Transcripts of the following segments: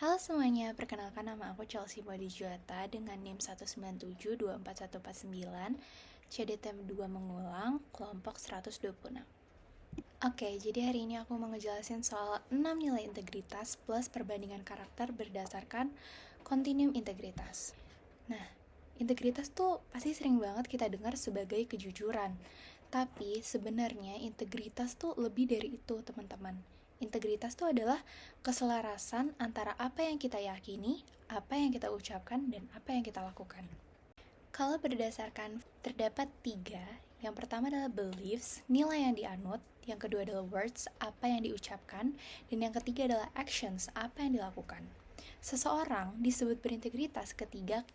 Halo semuanya, perkenalkan nama aku Chelsea Modijuata dengan NIM 197241149, CDTM 2 mengulang, kelompok 126. Oke, jadi hari ini aku mau ngejelasin soal 6 nilai integritas plus perbandingan karakter berdasarkan kontinuum integritas. Nah, integritas tuh pasti sering banget kita dengar sebagai kejujuran. Tapi sebenarnya integritas tuh lebih dari itu, teman-teman. Integritas tuh adalah keselarasan antara apa yang kita yakini, apa yang kita ucapkan, dan apa yang kita lakukan. Kalau berdasarkan terdapat 3, yang pertama adalah beliefs, nilai yang dianut, yang kedua adalah words, apa yang diucapkan, dan yang ketiga adalah actions, apa yang dilakukan. Seseorang disebut berintegritas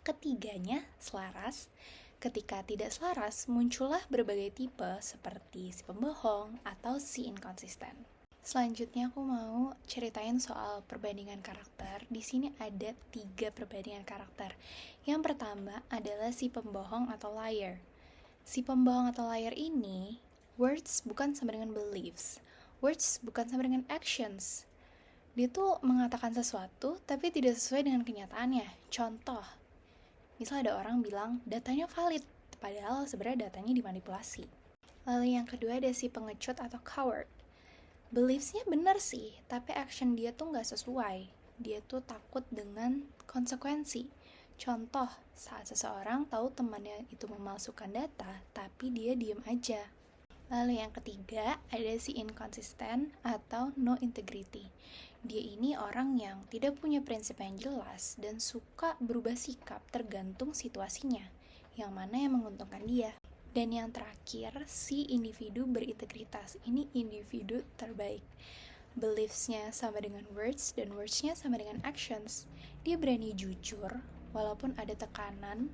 ketiganya selaras. Ketika tidak selaras, muncullah berbagai tipe seperti si pembohong atau si inkonsisten. Selanjutnya aku mau ceritain soal perbandingan karakter. Di sini ada 3 perbandingan karakter. Yang pertama adalah si pembohong atau liar. Si pembohong atau liar ini, words bukan sama dengan beliefs. Words bukan sama dengan actions. Dia tuh mengatakan sesuatu tapi tidak sesuai dengan kenyataannya. Contoh, misal ada orang bilang datanya valid, padahal sebenarnya datanya dimanipulasi. Lalu yang kedua ada si pengecut atau coward. Beliefsnya benar sih, tapi action dia tuh nggak sesuai. Dia tuh takut dengan konsekuensi. Contoh, saat seseorang tahu temannya itu memalsukan data, tapi dia diem aja. Lalu yang ketiga, ada si inconsistent atau no integrity. Dia ini orang yang tidak punya prinsip yang jelas dan suka berubah sikap tergantung situasinya, yang mana yang menguntungkan dia. Dan yang terakhir, si individu berintegritas. Ini individu terbaik. Beliefs-nya sama dengan words, dan words-nya sama dengan actions. Dia berani jujur, walaupun ada tekanan,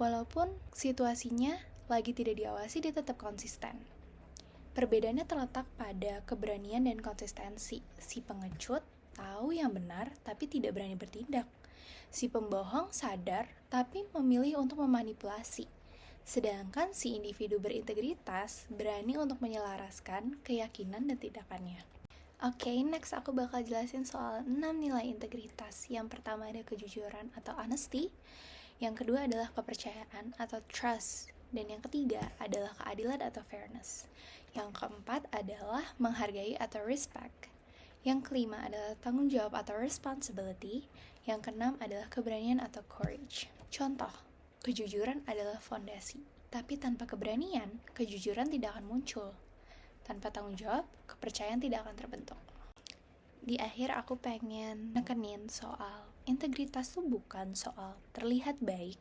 walaupun situasinya lagi tidak diawasi, dia tetap konsisten. Perbedaannya terletak pada keberanian dan konsistensi. Si pengecut tahu yang benar tapi tidak berani bertindak. Si pembohong sadar tapi memilih untuk memanipulasi. Sedangkan si individu berintegritas berani untuk menyelaraskan keyakinan dan tindakannya. Oke, next aku bakal jelasin soal 6 nilai integritas. Yang pertama ada kejujuran atau honesty. Yang kedua adalah kepercayaan atau trust. Dan yang ketiga adalah keadilan atau fairness. Yang keempat adalah menghargai atau respect. Yang kelima adalah tanggung jawab atau responsibility. Yang keenam adalah keberanian atau courage. Contoh, kejujuran adalah fondasi. Tapi tanpa keberanian, kejujuran tidak akan muncul. Tanpa tanggung jawab, kepercayaan tidak akan terbentuk. Di akhir aku pengen nekenin soal integritas tuh bukan soal terlihat baik,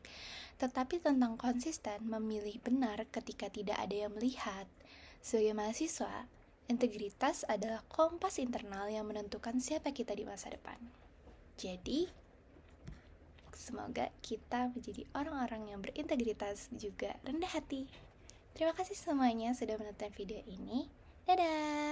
tetapi tentang konsisten memilih benar ketika tidak ada yang melihat. Sebagai mahasiswa, integritas adalah kompas internal yang menentukan siapa kita di masa depan. Jadi, semoga kita menjadi orang-orang yang berintegritas juga rendah hati. Terima kasih semuanya sudah menonton video ini. Dadah!